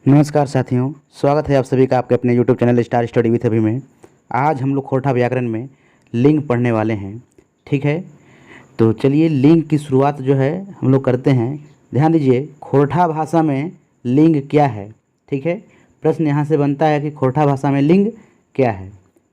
नमस्कार साथियों, स्वागत है आप सभी का आपके अपने YouTube channel star study with अभी में। आज हम लोग खोरठा व्याकरण में लिंग पढ़ने वाले हैं। ठीक है, तो चलिए लिंग की शुरुआत जो है हम लोग करते हैं। ध्यान दीजिए, खोरठा भाषा में लिंग क्या है। ठीक है, प्रश्न यहाँ से बनता है कि खोरठा भाषा में लिंग क्या है।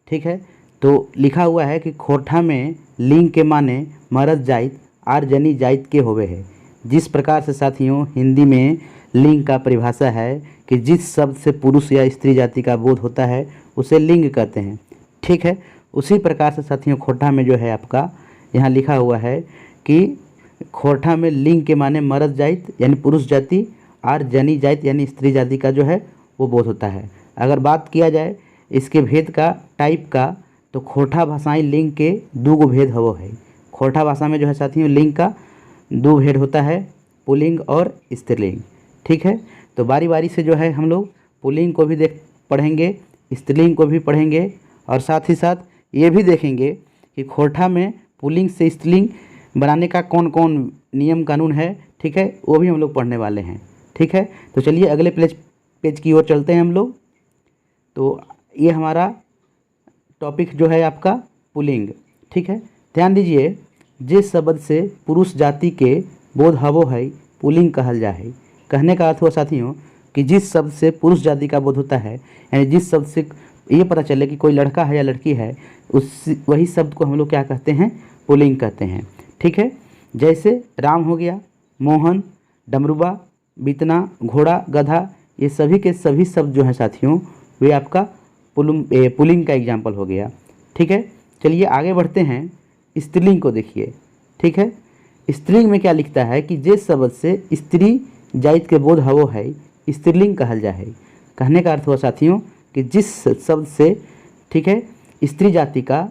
ठीक है, तो लिखा हुआ है कि खोरठा में लिंग के माने मर्द जाइत आर जनी जाइत के होवे है। जिस प्रकार से साथियों हिंदी में लिंग का परिभाषा है कि जिस शब्द से पुरुष या स्त्री जाति का बोध होता है उसे लिंग कहते हैं। ठीक है, उसी प्रकार से साथियों खोरठा में जो है आपका यहाँ लिखा हुआ है कि खोरठा में लिंग के माने मर्द जाति यानी पुरुष जाति और जनी जाति यानी स्त्री जाति का जो है वो बोध होता है। अगर बात किया जाए इसके भेद का, टाइप का, तो खोरठा भाषाएं लिंग के दो गो भेद हो है। खोरठा भाषा में जो है साथियों लिंग का दो भेद होता है, पुल्लिंग और स्त्रीलिंग। ठीक है, तो बारी बारी से जो है हम लोग पुल्लिंग को भी पढ़ेंगे, स्त्रीलिंग को भी पढ़ेंगे और साथ ही साथ ये भी देखेंगे कि खोरठा में पुल्लिंग से स्त्रीलिंग बनाने का कौन कौन नियम कानून है। ठीक है, वो भी हम लोग पढ़ने वाले हैं। ठीक है, तो चलिए अगले पेज की ओर चलते हैं हम लोग। तो ये हमारा टॉपिक जो है आपका पुल्लिंग। ठीक है, ध्यान दीजिए, जिस शब्द से पुरुष जाति के बोध हवो है पुल्लिंग कहल जा है। कहने का अर्थ हुआ साथियों कि जिस शब्द से पुरुष जाति का बोध होता है, यानी जिस शब्द से ये पता चले कि कोई लड़का है या लड़की है, उस वही शब्द को हम लोग क्या कहते हैं, पुल्लिंग कहते हैं। ठीक है, जैसे राम हो गया, मोहन, डमरुबा, बीतना, घोड़ा, गधा, ये सभी के सभी शब्द जो हैं साथियों वे आपका पुल्लिंग का एग्जाम्पल हो गया। ठीक है, चलिए आगे बढ़ते हैं, स्त्रीलिंग को देखिए। ठीक है, स्त्रीलिंग में क्या लिखता है कि जिस शब्द से स्त्री जाति के बोध हवो है स्त्रीलिंग कहल जा है। कहने का अर्थ हुआ साथियों कि जिस शब्द से, ठीक है, स्त्री जाति का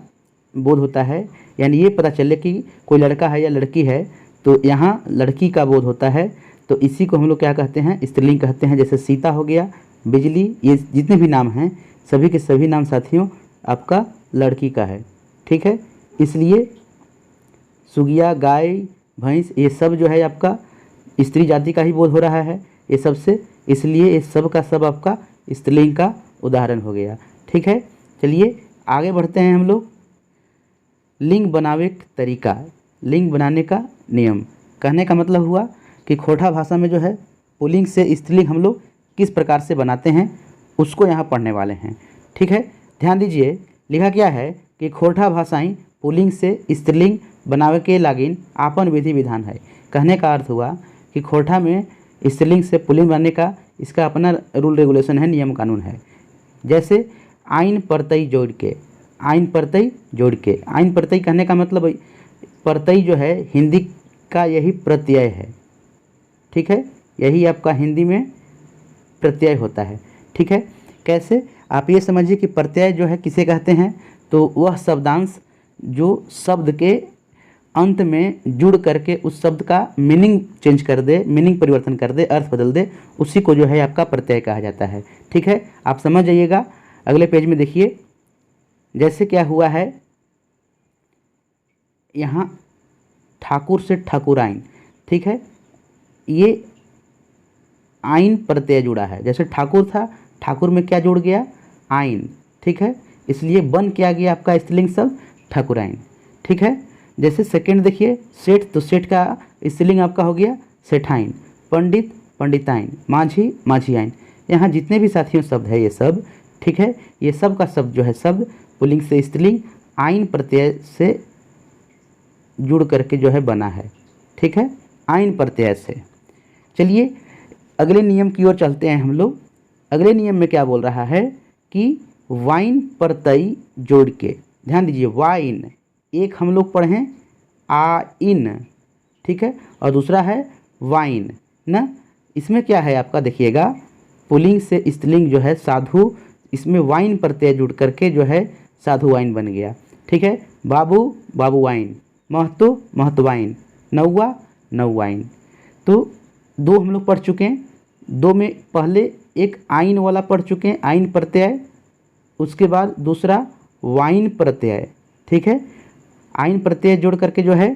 बोध होता है, यानी ये पता चले कि कोई लड़का है या लड़की है, तो यहाँ लड़की का बोध होता है, तो इसी को हम लोग क्या कहते हैं, स्त्रीलिंग कहते हैं। जैसे सीता हो गया, बिजली, ये जितने भी नाम हैं सभी के सभी नाम साथियों आपका लड़की का है। ठीक है, इसलिए सुगिया, गाय, भैंस, ये सब जो है आपका स्त्री जाति का ही बोध हो रहा है ये सब से, इसलिए ये सब का सब आपका स्त्रीलिंग का उदाहरण हो गया। ठीक है, चलिए आगे बढ़ते हैं हम लोग। लिंग बनावे का तरीका, लिंग बनाने का नियम। कहने का मतलब हुआ कि खोरठा भाषा में जो है पुल्लिंग से स्त्रीलिंग हम लोग किस प्रकार से बनाते हैं उसको यहाँ पढ़ने वाले हैं। ठीक है, ध्यान दीजिए, लिखा क्या है कि खोरठा भाषाएं पुल्लिंग से स्त्रीलिंग बनावे के लागिन आपन विधि विधान है। कहने का अर्थ हुआ कि खोरठा में स्त्रीलिंग से पुल्लिंग बनाने का इसका अपना रूल रेगुलेशन है, नियम कानून है। जैसे आइन प्रत्यय जोड़ के, आइन प्रत्यय जोड़ के, आइन प्रत्यय कहने का मतलब प्रत्यय जो है हिंदी का यही प्रत्यय है। ठीक है, यही आपका हिंदी में प्रत्यय होता है। ठीक है, कैसे, आप ये समझिए कि प्रत्यय जो है किसे कहते हैं, तो वह शब्दांश जो शब्द के अंत में जुड़ करके उस शब्द का मीनिंग चेंज कर दे, मीनिंग परिवर्तन कर दे, अर्थ बदल दे, उसी को जो है आपका प्रत्यय कहा जाता है। ठीक है, आप समझ जाइएगा। अगले पेज में देखिए, जैसे क्या हुआ है यहाँ ठाकुर से ठाकुराइन। ठीक है, ये आइन प्रत्यय जुड़ा है। जैसे ठाकुर था, ठाकुर में क्या जुड़ गया, आइन। ठीक है, इसलिए बन क्या गया आपका स्त्रीलिंग शब्द ठाकुराइन। ठीक है, जैसे सेकंड देखिए, सेठ, तो सेठ का स्त्रीलिंग आपका हो गया सेठाइन, पंडित, पंडिताइन, माझी, माझियाइन। यहाँ जितने भी साथियों शब्द है ये सब, ठीक है, ये सब का शब्द जो है शब्द पुल्लिंग से स्त्रीलिंग आइन प्रत्यय से जुड़ करके जो है बना है। ठीक है, आइन प्रत्यय से। चलिए अगले नियम की ओर चलते हैं हम लोग। अगले नियम में क्या बोल रहा है कि वाइन प्रत्यय जोड़ के, ध्यान दीजिए, वाइन एक हम लोग पढ़ें आइन, ठीक है, और दूसरा है वाइन ना। इसमें क्या है आपका देखिएगा, पुल्लिंग से स्त्रीलिंग जो है साधु, इसमें वाइन प्रत्यय जुड़ करके जो है साधु वाइन बन गया। ठीक है, बाबू, बाबू वाइन, महतो, महतवाइन, नौवा, नौवाइन। तो दो हम लोग पढ़ चुके हैं, दो में पहले एक आइन वाला पढ़ चुके हैं, आइन प्रत्यय, उसके बाद दूसरा वाइन प्रत्यय। ठीक है, आइन प्रत्यय जोड़ करके जो है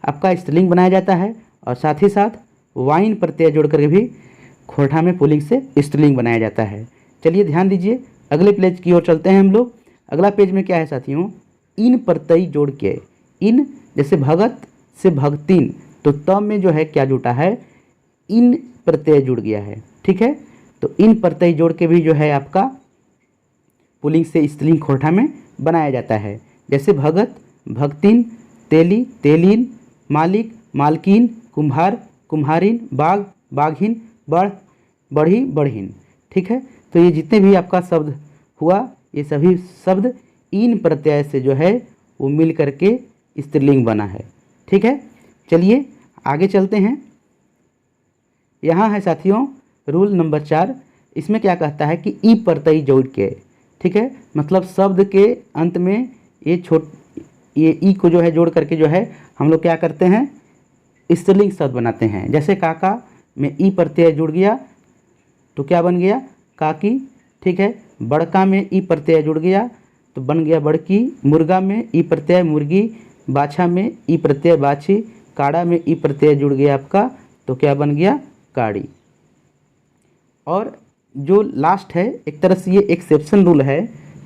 आपका स्त्रीलिंग बनाया जाता है, और साथ ही साथ वाइन प्रत्यय जोड़ करके भी खोरठा में पुल्लिंग से स्त्रीलिंग बनाया जाता है। चलिए ध्यान दीजिए, अगले पेज की ओर चलते हैं हम लोग। अगला पेज में क्या है साथियों, इन प्रत्यय जोड़ के, इन जैसे भगत से भगतीन, तो त में जो है क्या जुटा है, इन प्रत्यय जुड़ गया है। ठीक है, तो इन प्रत्यय जोड़ के भी जो है आपका पुल्लिंग से स्त्रीलिंग खोरठा में बनाया जाता है। जैसे भगत भगतीन, तेली तेलीन, मालिक मालकीन, कुम्हार कुम्हारिन, बाघ बाघिन, बढ़ बढ़ी बढ़ीन। ठीक है, तो ये जितने भी आपका शब्द हुआ, ये सभी शब्द इन प्रत्यय से जो है वो मिल करके स्त्रीलिंग बना है। ठीक है, चलिए आगे चलते हैं। यहाँ है साथियों रूल नंबर 4। इसमें क्या कहता है कि ई प्रत्यय जोड़ के, ठीक है, मतलब शब्द के अंत में ये ई को जो है जोड़ करके जो है हम लोग क्या करते हैं, स्त्रीलिंग शब्द बनाते हैं। जैसे काका में ई प्रत्यय जुड़ गया तो क्या बन गया, काकी। ठीक है, बड़का में ई प्रत्यय जुड़ गया तो बन गया बड़की। मुर्गा में ई प्रत्यय मुर्गी, बाछा में ई प्रत्यय बाछी, काड़ा में ई प्रत्यय जुड़ गया आपका तो क्या बन गया, काड़ी। और जो लास्ट है, एक तरह से ये एक्सेप्शन रूल है।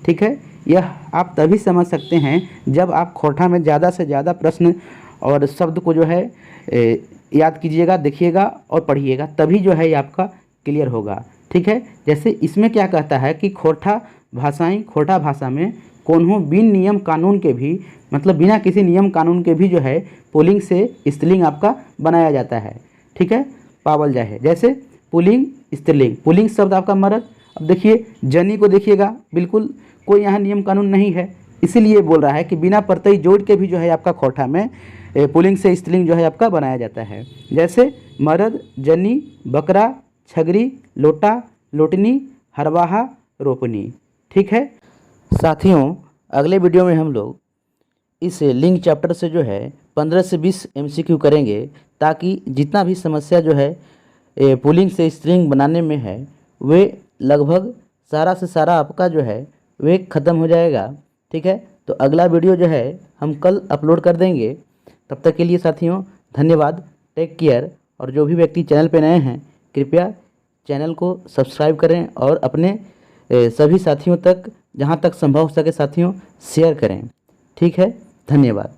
ठीक है, यह आप तभी समझ सकते हैं जब आप खोरठा में ज़्यादा से ज़्यादा प्रश्न और शब्द को जो है याद कीजिएगा, देखिएगा और पढ़िएगा, तभी जो है ये आपका क्लियर होगा। ठीक है, जैसे इसमें क्या कहता है कि खोरठा भाषा में कोन्हों बिन नियम कानून के भी, मतलब बिना किसी नियम कानून के भी जो है पुल्लिंग से स्त्रीलिंग आपका बनाया जाता है। ठीक है, पावल जाए है। जैसे पुल्लिंग स्त्रीलिंग, पुल्लिंग शब्द आपका मर्द। अब देखिए जनी को देखिएगा, बिल्कुल कोई यहाँ नियम कानून नहीं है, इसीलिए बोल रहा है कि बिना प्रत्यय जोड़ के भी जो है आपका खोरठा में पुल्लिंग से स्त्रीलिंग जो है आपका बनाया जाता है। जैसे मर्द, जनी, बकरा, छगरी, लोटा, लोटनी, हरवाहा, रोपनी। ठीक है साथियों, अगले वीडियो में हम लोग इस लिंग चैप्टर से जो है 15 से 20 MCQ करेंगे, ताकि जितना भी समस्या जो है पुल्लिंग से स्त्रीलिंग बनाने में है वे लगभग सारा से सारा आपका जो है वे ख़त्म हो जाएगा। ठीक है, तो अगला वीडियो जो है हम कल अपलोड कर देंगे। तब तक के लिए साथियों धन्यवाद, टेक केयर। और जो भी व्यक्ति चैनल पे नए हैं कृपया चैनल को सब्सक्राइब करें और अपने सभी साथियों तक, जहां तक संभव हो सके साथियों, शेयर करें। ठीक है, धन्यवाद।